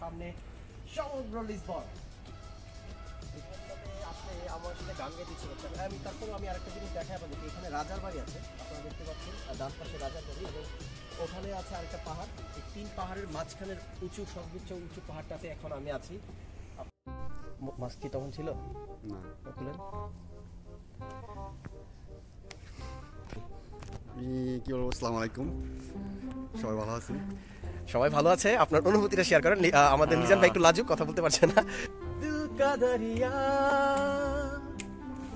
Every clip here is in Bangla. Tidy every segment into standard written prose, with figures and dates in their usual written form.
সামনে সমুদ্র লিসবন। এখানটাতে আসলে আমার সাথে গান গাইতে ইচ্ছে করছে। আমি তারপরেও আমি আরেকটা জিনিস দেখাই আপনাদেরকে। এখানে রাজার বাড়ি আছে, আপনারা দেখতে পাচ্ছেন ডান পাশে রাজার বাড়ি, এবং ওখানে আছে আরেকটা পাহাড়। এই 3 পাহাড়ের মাঝখানের সর্বোচ্চ উঁচু পাহাড়টাতে এখন আমি আছি। মাছ কি তখন ছিল না? খুলেন। কি বলবো, আসসালামু আলাইকুম, সবাই ভালো আছেন? সবাই ভালো আছে। আপনার অনুভূতিটা শেয়ার করেন। আমাদের মিজান ভাই একটু লাজুক, কথা বলতে পারছে না। দিল কা দরিয়া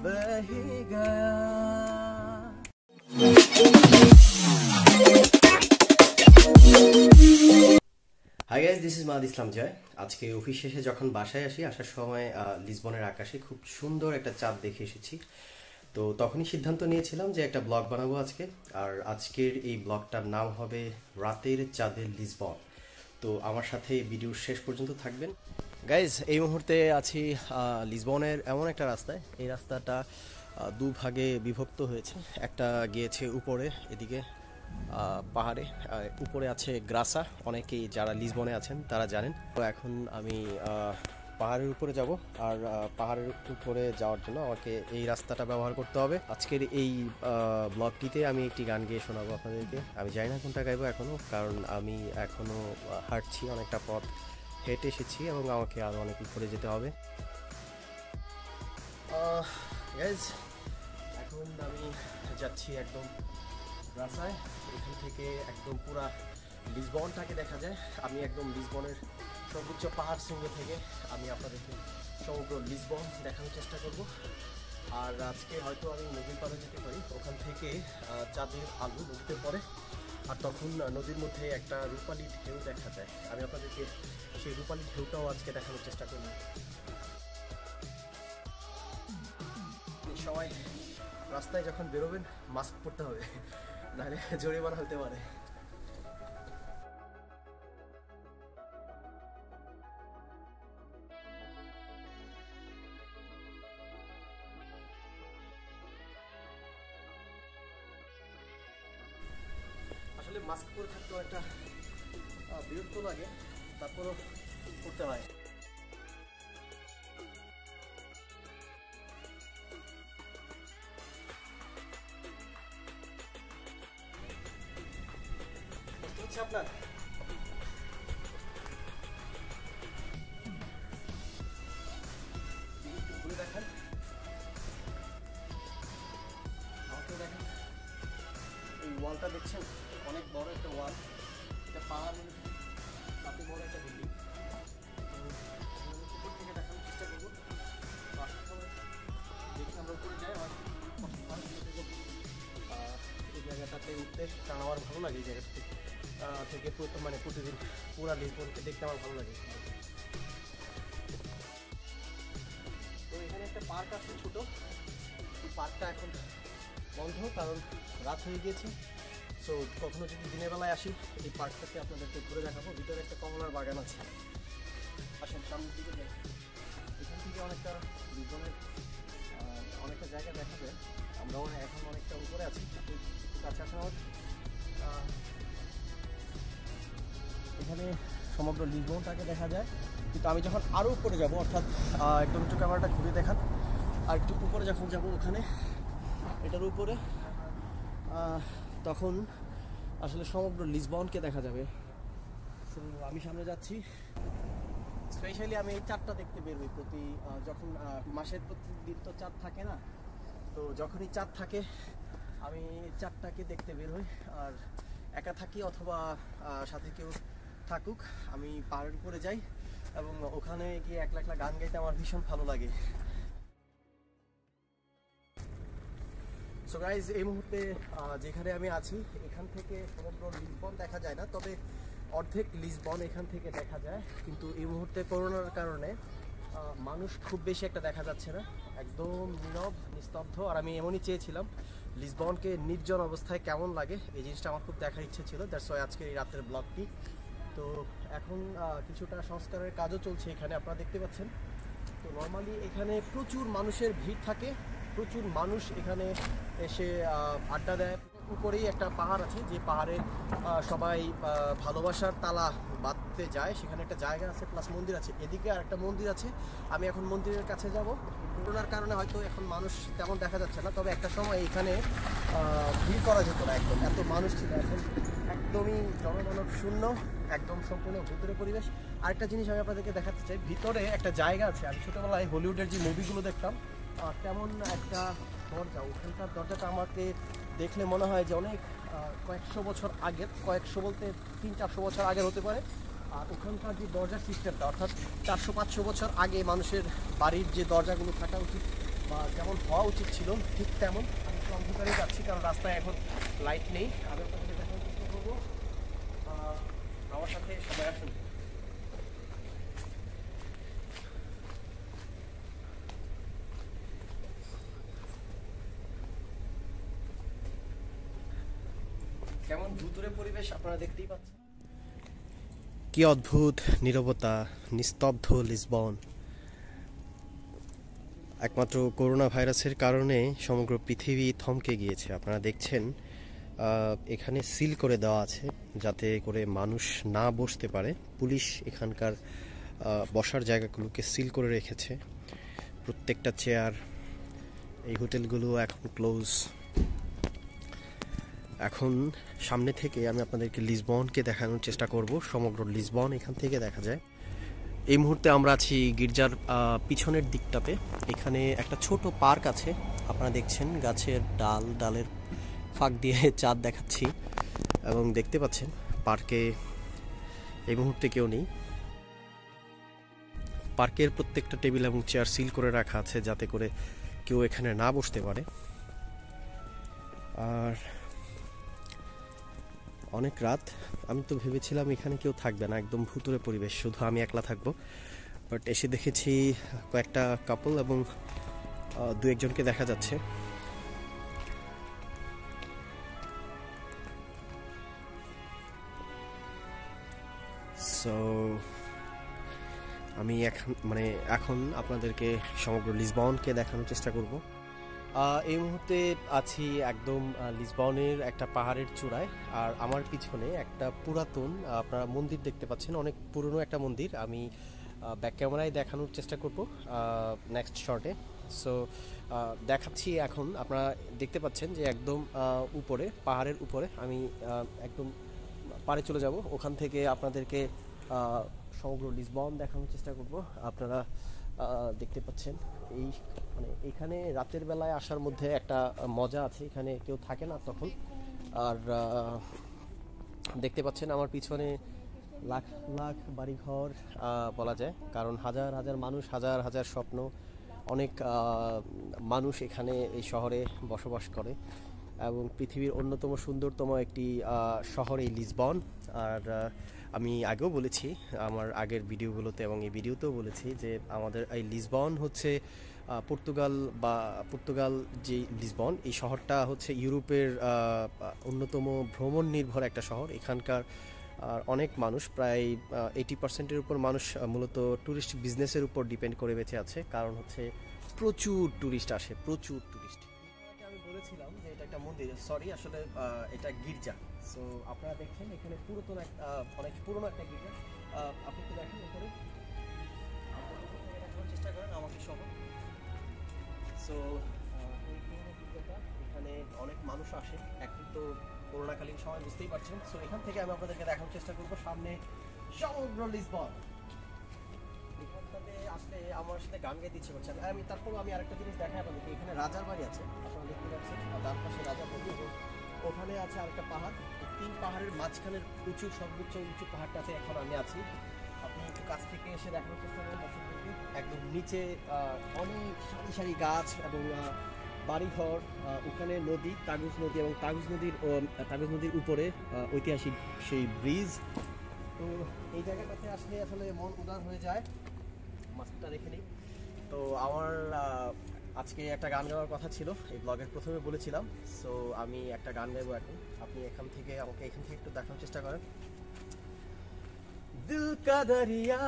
বহে গয়া। Hi guys, this is Mahad Islam Joy. আজকে অফিস শেষে যখন বাসায় আসার সময় লিসবনের আকাশে খুব সুন্দর একটা চাঁদ দেখে এসেছি। তো তখনই সিদ্ধান্ত নিয়েছিলাম যে একটা ব্লগ বানাবো আজকে, আর আজকের এই ব্লগটার নাম হবে রাতের চাঁদের লিসবন। তো আমার সাথে ভিডিওর শেষ পর্যন্ত থাকবেন। গাইজ, এই মুহূর্তে আছি লিসবনের এমন একটা রাস্তায়। এই রাস্তাটা দুভাগে বিভক্ত হয়েছে। একটা গিয়েছে উপরে, এদিকে পাহাড়ে, উপরে আছে গ্রাসা। অনেকেই যারা লিসবনে আছেন তারা জানেন। তো এখন আমি পাহাড়ের উপরে যাব, আর পাহাড়ের উপরে যাওয়ার জন্য আমাকে এই রাস্তাটা ব্যবহার করতে হবে। আজকের এই ব্লগটিতে আমি একটি গান গেয়ে শোনাবো আপনাদেরকে। আমি জানি না কোনটা গাইবো এখনও, কারণ আমি এখনও হাঁটছি, অনেকটা পথ হেঁটে এসেছি এবং আমাকে আরও অনেক উপরে যেতে হবে। এখন আমি যাচ্ছি একদম রাস্তায়। এখান থেকে একদম পুরা লিসবনটাকে দেখা যায়। আমি একদম লিসবনের সর্বোচ্চ পাহাড় শৃঙ্গ থেকে আমি আপনাদেরকে সমগ্র লিসবন দেখানোর চেষ্টা করব। আর আজকে হয়তো আমি নদীর পাড়ে যেতে পারি, ওখান থেকে চাঁদের আলো নদীতে পড়ে, আর তখন নদীর মধ্যে একটা রূপালী ঢেউ দেখা যায়। আমি আপনাদেরকে সেই রূপালী ঢেউটাও আজকে দেখানোর চেষ্টা করব। সবাই রাস্তায় যখন বেরোবেন মাস্ক পরতে হবে, নাহলে জরিমানা হতে পারে। আসলে মাস্ক পরে থাকতেও একটা বিরক্ত লাগে, তারপরও করতে হয়। আপনার ঘুরে দেখেন, আমাকেও দেখেন। এই ওয়ালটা দেখছেন, অনেক বড় একটা ওয়াল। এটা পাহাড়ের সাথে বড় একটা বিল্ডিং। উপর থেকে দেখানোর চেষ্টা করবো। দেখে আমরা উপরে যাই, আমার এই জায়গাটাতে উঠতে, কারণ আমার ভালো লাগে এই জায়গাটা থেকে মানে প্রতিদিন পুরা লিসবনকে দেখতে আমার ভালো লাগে। তো এখানে একটা পার্ক আছে ছোট, এই পার্কটা এখন বন্ধ কারণ রাত হয়ে গিয়েছে। সো কখনো যদি দিনের বেলায় আসি, এই পার্কটাকে আপনাদেরকে ঘুরে দেখাবো। ভিতরে একটা কমলার বাগান আছে। আসেন সামনের দিকে যাই। এখান থেকে অনেকটা লিসবনের অনেকটা জায়গা দেখা যায়। আমরাও এখন অনেকটা উপরে আছি, কাছে আসা আমার। এখানে সমগ্র লিসবনটাকে দেখা যায়, কিন্তু আমি যখন আরও উপরে যাব, অর্থাৎ একদম একটু ক্যামেরাটা ঘুরে দেখান, আর একটু উপরে যখন যাব ওখানে এটার উপরে, তখন আসলে সমগ্র লিসবনকে দেখা যাবে। তো আমি সামনে যাচ্ছি। স্পেশালি আমি এই চাঁদটা দেখতে বেরোই প্রতি, যখন মাসের প্রতিদিন তো চাঁদ থাকে না, তো যখনই চাঁদ থাকে আমি চাঁদটাকে দেখতে বের হই। আর একা থাকি অথবা সাথে কেউ থাকুক, আমি পাহাড়ের উপরে যাই এবং ওখানে গিয়ে একলা একলা গান গাইতে আমার ভীষণ ভালো লাগে। সো গাইজ, এই মুহূর্তে যেখানে আমি আছি এখান থেকে সমগ্র লিসবন দেখা যায় না, তবে অর্ধেক লিসবন এখান থেকে দেখা যায়। কিন্তু এই মুহূর্তে করোনার কারণে মানুষ খুব বেশি একটা দেখা যাচ্ছে না, একদম নীরব নিস্তব্ধ। আর আমি এমনই চেয়েছিলাম লিসবনকে নির্জন অবস্থায় কেমন লাগে, এই জিনিসটা আমার খুব দেখার ইচ্ছে ছিল। দ্যাটস ওয়াই আজকের এই রাতের ব্লগটি। তো এখন কিছুটা সংস্কারের কাজও চলছে এখানে, আপনারা দেখতে পাচ্ছেন। তো নর্মালি এখানে প্রচুর মানুষের ভিড় থাকে, প্রচুর মানুষ এখানে এসে আড্ডা দেয়। উপরেই একটা পাহাড় আছে, যে পাহাড়ে সবাই ভালোবাসার তালা বাঁধতে যায়। সেখানে একটা জায়গা আছে, প্লাস মন্দির আছে। এদিকে আর একটা মন্দির আছে, আমি এখন মন্দিরের কাছে যাব। করোনার কারণে হয়তো এখন মানুষ তেমন দেখা যাচ্ছে না, তবে একটা সময় এখানে ভিড় করা যেত না, একদম এত মানুষ ছিল। এখন একদমই জনমানব শূন্য, একদম সম্পূর্ণ ভিতরে পরিবেশ। আরেকটা জিনিস আমি আপনাদেরকে দেখাতে চাই, ভিতরে একটা জায়গা আছে। আমি ছোটোবেলায় হলিউডের যে মুভিগুলো দেখতাম তেমন একটা দরজা, ওখানকার দরজাটা আমাকে দেখলে মনে হয় যে অনেক কয়েকশো বছর আগের, কয়েকশো বলতে 300-400 বছর আগের হতে পারে। আর ওখানকার যে দরজার সিস্টেমটা, অর্থাৎ 400-500 বছর আগে মানুষের বাড়ির যে দরজাগুলো থাকা উচিত বা যেমন হওয়া উচিত ছিল, ঠিক তেমন। আমি একটু অন্ধকারে যাচ্ছি কারণ রাস্তায় এখন লাইট নেই। আমি আপনাদের দেখানোর চেষ্টা করবো, আমার সাথে সবাই আসুন। কেমন ভুতুরে পরিবেশ আপনারা দেখতেই পাচ্ছেন। কি অদ্ভুত নীরবতা, নিস্তব্ধ লিসবন। একমাত্র করোনা ভাইরাসের কারণে সমগ্র পৃথিবী থমকে গিয়েছে। আপনারা দেখছেন এখানে সিল করে দেওয়া আছে যাতে করে মানুষ না বসতে পারে। পুলিশ এখানকার বসার জায়গাগুলোকে সিল করে রেখেছে, প্রত্যেকটা চেয়ার। এই হোটেলগুলো এখন ক্লোজ। এখন সামনে থেকে আমি আপনাদেরকে লিসবনকে দেখানোর চেষ্টা করব। সমগ্র লিসবন এখান থেকে দেখা যায়। এই মুহূর্তে আমরা আছি গির্জার পিছনের দিকটাতে। এখানে একটা ছোট পার্ক আছে, আপনারা দেখছেন গাছের ডালের ফাঁক দিয়ে চাঁদ দেখাচ্ছি, এবং দেখতে পাচ্ছেন পার্কে এই মুহূর্তে কেউ নেই। পার্কের প্রত্যেকটা টেবিল এবং চেয়ার সিল করে রাখা আছে যাতে করে কেউ এখানে না বসতে পারে। আর অনেক রাত, আমি তো ভেবেছিলাম এখানে কেউ থাকবে না, একদম ভুতুরে পরিবেশ, শুধু আমি একলা থাকবো। বাট এসে দেখেছি কয়েকটা কাপল এবং দু একজনকে দেখা যাচ্ছে। সো আমি এখন আপনাদেরকে সমগ্র লিসবনকে দেখানোর চেষ্টা করব। এই মুহূর্তে আছি একদম লিসবনের একটা পাহাড়ের চূড়ায়, আর আমার পিছনে একটা পুরাতন আপনারা মন্দির দেখতে পাচ্ছেন, অনেক পুরনো একটা মন্দির। আমি ব্যাক ক্যামেরায় দেখানোর চেষ্টা করব নেক্সট শর্টে। সো দেখাচ্ছি। এখন আপনারা দেখতে পাচ্ছেন যে একদম উপরে, পাহাড়ের উপরে আমি একদম পাড়ে চলে যাব। ওখান থেকে আপনাদেরকে সমগ্র লিসবন দেখানোর চেষ্টা করব। আপনারা দেখতে পাচ্ছেন এই এখানে রাতের বেলায় আসার মধ্যে একটা মজা আছে, এখানে কেউ থাকে না তখন। আর দেখতে পাচ্ছেন আমার পিছনে লাখ লাখ বাড়িঘর বলা যায়, কারণ হাজার হাজার মানুষ, হাজার হাজার স্বপ্ন, অনেক মানুষ এখানে এই শহরে বসবাস করে, এবং পৃথিবীর অন্যতম সুন্দরতম একটি শহর এই লিসবন। আর আমি আগেও বলেছি আমার আগের ভিডিওগুলোতে এবং এই ভিডিওতেও বলেছি যে আমাদের এই লিসবন হচ্ছে পর্তুগাল যে লিসবন, এই শহরটা হচ্ছে ইউরোপের অন্যতম ভ্রমণ নির্ভর একটা শহর। এখানকার অনেক মানুষ, প্রায় 80%-এর উপর মানুষ মূলত ট্যুরিস্ট বিজনেসের উপর ডিপেন্ড করে বেঁচে আছে, কারণ হচ্ছে প্রচুর ট্যুরিস্ট আসে, প্রচুর ট্যুরিস্ট। আমি বলেছিলাম যে এটা একটা মন্দির, সরি আসলে এটা গির্জা। সো আপনারা দেখছেন এখানে পুরাতন অনেক পুরনো একটা গির্জা। আপনি একটু দেখেন এখানে, দেখানোর চেষ্টা করেন আমাকে সহ। সো এই পুরনো গির্জাটা, এখানে অনেক মানুষ আসে। এখন তো করোনাকালীন সময়, বুঝতেই পারছেন। সো এখান থেকে আমি আপনাদেরকে দেখানোর চেষ্টা করবো সামনে সমগ্র লিসবন। এখানটাতে আসলে আমার সাথে গান গাইতে ইচ্ছে করছে। আমি আরেকটা জিনিস দেখাই আপনাদেরকে। এখানে রাজার বাড়ি আছে, আপনারা দেখতে পাচ্ছেন, ডান পাশে রাজার বাড়ি, এবং ওখানে আছে আরেকটা পাহাড়। তিন পাহাড়ের মাঝখানের সর্বোচ্চ উঁচু পাহাড়টাতে এখন আমি আছি। আপনি একটু কাছ থেকে এসে দেখানোর চেষ্টা করেন দর্শকদেরকে। একদম নিচে অনেক সারি সারি গাছ এবং বাড়িঘর, ওখানে নদী, তাগুজ নদী, এবং তাগুজ নদীর উপরে ঐতিহাসিক সেই ব্রিজ। তো এই জায়গাটাতে আসলে মন উদার হয়ে যায়। মাস্কটা রেখে নিই। তো আমার আজকে একটা গান গাওয়ার কথা ছিল, এই ব্লগের প্রথমে বলেছিলাম। সো আমি একটা গান গাইবো এখন। আপনি আমাকে এখান থেকে একটু দেখানোর চেষ্টা করেন। দিল কা দরিয়া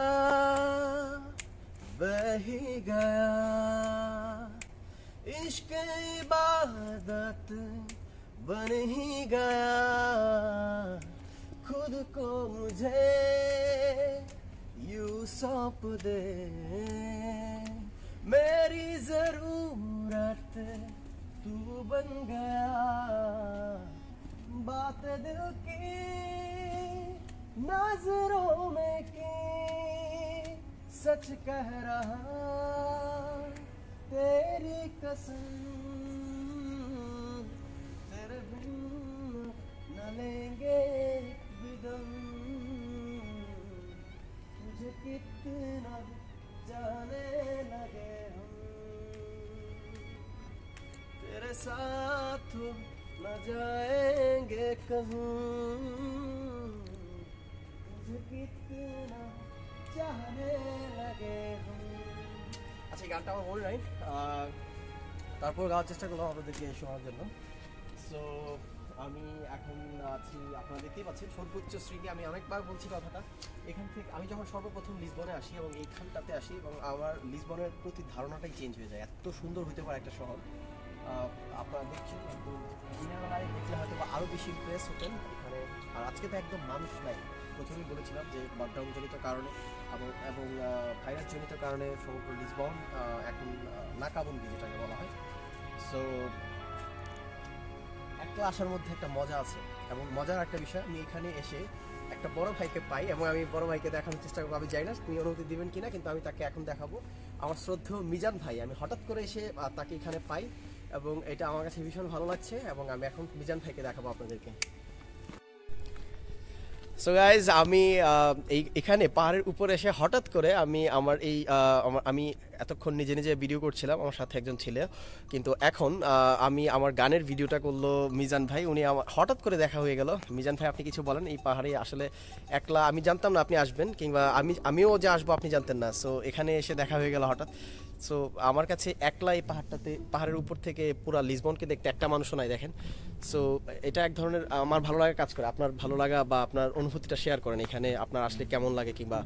বহি গয়া, ইশক ইবাদত बन ही गया खुद को मुझे यूं सौंप दे मेरी जरूरत तू बन गया बात दिल की नजरों में की सच कह रहा तेरी कसम तेरे बिन न लेंगे भी दम तुझे कितना जाने लगे हम तेरे साथ न जाएंगे कहीं तुझे कितना चाहने लगे हम আচ্ছা এই গানটা আমার মনে নাই তারপর গাওয়ার চেষ্টা করলাম আপনাদেরকে শোনার জন্য সো আমি এখন আছি আপনারা দেখতেই পাচ্ছেন সর্বোচ্চ স্মৃতি আমি অনেকবার বলছি কথাটা এখান থেকে আমি যখন সর্বপ্রথম লিসবনে আসি এবং এইখানটাতে আসি এবং আমার লিসবনের প্রতি ধারণাটাই চেঞ্জ হয়ে যায় এত সুন্দর হতে পারে একটা শহর আপনারা দেখছেন একদম দিনের বেলায় দেখলে হয়তো বা আরও বেশি ইমপ্রেস হতেন এখানে আর আজকে তো একদম মানুষ নাই প্রথমেই বলেছিলাম যে লকডাউনজনিত কারণে এবং ভাইরাসজনিত কারণে সমগ্র লিসবন এখন নাকাবন্দি যেটাকে বলা হয় সো একলা আসার মধ্যে একটা মজা আছে এবং মজার একটা বিষয় আমি এখানে এসে একটা বড় ভাইকে পাই এবং আমি বড় ভাইকে দেখানোর চেষ্টা করবো আমি জানি না তিনি অনুমতি দিবেন কিনা কিন্তু আমি তাকে এখন দেখাবো আমার শ্রদ্ধেয় মিজান ভাই আমি হঠাৎ করে এসে তাকে এখানে পাই এবং এটা আমার কাছে ভীষণ ভালো লাগছে এবং আমি এখন মিজান ভাইকে দেখাবো আপনাদেরকে সো গাইজ আমি এখানে পাহাড়ের উপরে এসে হঠাৎ করে আমি আমি এতক্ষণ নিজে নিজে ভিডিও করছিলাম আমার সাথে একজন ছিল কিন্তু এখন আমি আমার গানের ভিডিওটা করলো মিজান ভাই উনি আমার হঠাৎ করে দেখা হয়ে গেল মিজান ভাই আপনি কিছু বলেন এই পাহাড়ে আসলে একলা আমি জানতাম না আপনি আসবেন কিংবা আমিও যে আসবো আপনি জানতেন না সো এখানে এসে দেখা হয়ে গেল হঠাৎ সো আমার কাছে একলা এই পাহাড়ের উপর থেকে পুরো লিসবনকে দেখতে একটা মানুষও নাই দেখেন সো এটা এক ধরনের আমার ভালো লাগা কাজ করে আপনার ভালো লাগা বা আপনার অনুভূতিটা শেয়ার করেন এখানে আপনার আসলে কেমন লাগে কিংবা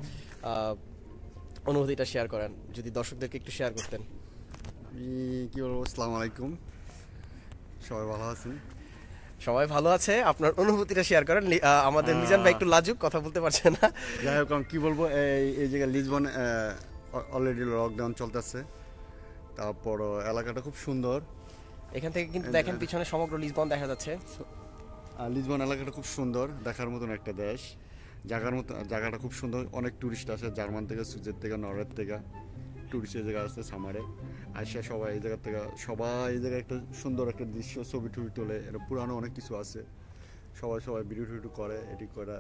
অনুভূতিটা শেয়ার করেন যদি দর্শকদেরকে একটু শেয়ার করতেন কি বলবো আসসালামু আলাইকুম সবাই ভালো আছেন সবাই ভালো আছে আপনার অনুভূতিটা শেয়ার করেন আমাদের মিজান ভাই একটু লাজুক কথা বলতে পারছে না যাই হোক কি বলবো এই জায়গায় লিসবন অলরেডি লকডাউন চলতেছে তারপর এলাকাটা খুব সুন্দর এখান থেকে কিন্তু দেখেন পিছনে সমগ্র লিসবন দেখা যাচ্ছে লিসবন এলাকাটা খুব সুন্দর দেখার মতন একটা দেশ জায়গাটা খুব সুন্দর অনেক টুরিস্ট আসে জার্মান থেকে সুইজের থেকে নরওয়ের থেকে টুরিস্ট জায়গা আছে সামারে আসে সবাই এই জায়গা থেকে সবাই এই জায়গায় একটা সুন্দর একটা দৃশ্য ছবি টবি তোলে এটা পুরানো অনেক কিছু আছে সবাই ভিডিও টিডিও করে এডিট করে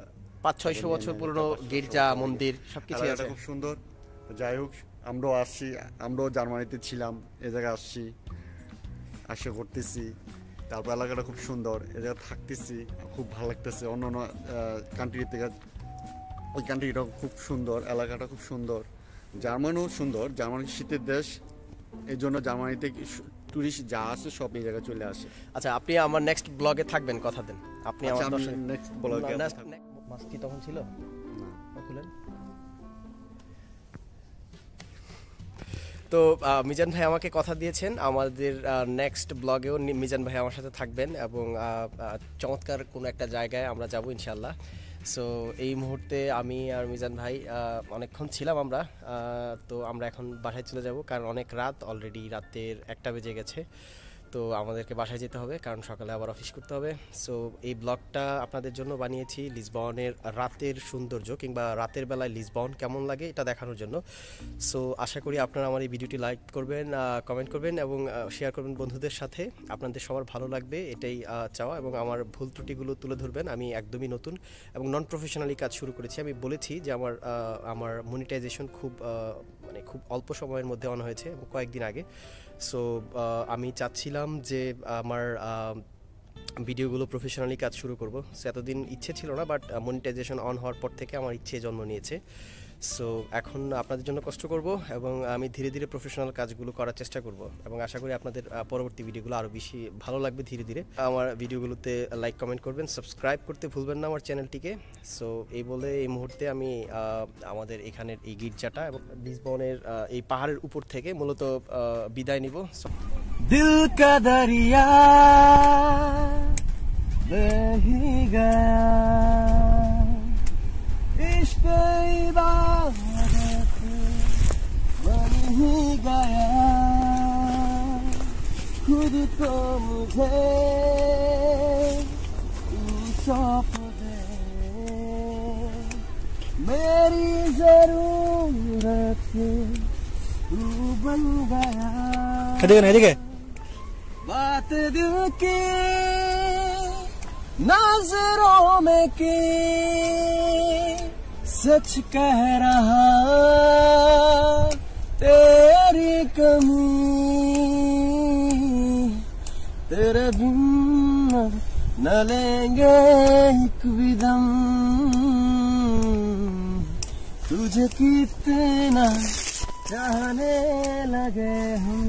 500-600 বছর পুরনো গির্জা মন্দির সবকিছু আছে খুব সুন্দর যাই হোক আমরাও জার্মানিতে ছিলাম এই জায়গায় আসে করতেছি তারপর এলাকাটা খুব সুন্দর এই জায়গায় থাকতেছি খুব ভালো লাগতেছে অন্য কান্ট্রি থেকে ওই কান্ট্রিটা খুব সুন্দর এলাকাটা খুব সুন্দর জার্মানিও সুন্দর জার্মানি শীতের দেশ এই জন্য জার্মানিতে টুরিস্ট যা আছে সব এই জায়গায় চলে আসে আচ্ছা আপনি আমার নেক্সট ব্লগে থাকবেন কথা দেন আপনি আমার নেক্সট ব্লগে মাস্ক কি তখন ছিল না খুলেন তো মিজান ভাই আমাকে কথা দিয়েছেন আমাদের নেক্সট ব্লগেও মিজান ভাই আমার সাথে থাকবেন এবং চমৎকার কোনো একটা জায়গায় আমরা যাব ইনশাল্লাহ সো এই মুহূর্তে আমি আর মিজান ভাই অনেকক্ষণ ছিলাম আমরা তো আমরা এখন বাসায় চলে যাব কারণ অনেক রাত অলরেডি রাতের 1টা বেজে গেছে তো আমাদেরকে বাসায় যেতে হবে কারণ সকালে আবার অফিস করতে হবে সো এই ব্লগটা আপনাদের জন্য বানিয়েছি লিসবনের রাতের সৌন্দর্য কিংবা রাতের বেলায় লিসবন কেমন লাগে এটা দেখানোর জন্য সো আশা করি আপনারা আমার এই ভিডিওটি লাইক করবেন কমেন্ট করবেন এবং শেয়ার করবেন বন্ধুদের সাথে আপনাদের সবার ভালো লাগবে এটাই চাওয়া এবং আমার ভুল ত্রুটিগুলো তুলে ধরবেন আমি একদমই নতুন এবং নন প্রফেশনালি কাজ শুরু করেছি আমি বলেছি যে আমার মনিটাইজেশন খুব অল্প সময়ের মধ্যে অন হয়েছে এবং কয়েকদিন আগে সো আমি চাচ্ছিলাম যে আমার ভিডিওগুলো প্রফেশনালি কাজ শুরু করব সো এতদিন ইচ্ছে ছিল না বাট মনিটাইজেশন অন হওয়ার পর থেকে আমার ইচ্ছে জন্ম নিয়েছে সো এখন আপনাদের জন্য কষ্ট করব এবং আমি ধীরে ধীরে প্রফেশনাল কাজগুলো করার চেষ্টা করব এবং আশা করি আপনাদের পরবর্তী ভিডিওগুলো আরও বেশি ভালো লাগবে ধীরে ধীরে আমার ভিডিওগুলোতে লাইক কমেন্ট করবেন সাবস্ক্রাইব করতে ভুলবেন না আমার চ্যানেলটিকে সো এই বলে এই মুহূর্তে আমি আমাদের এখানের এই গির্জাটা এবং লিসবনের এই পাহাড়ের উপর থেকে মূলত বিদায় নিব দিল কা দরিয়া बह गया इश्क इबादत बन ही गया खुद को मुझे तू सौंप दे मेरी जरूरत तू बन गया बात दिल की नजरों में की सच कह रहा तेरी कमी तेरे बिन न लेंगे एक भी दम तुझे कितना चाहने लगे हम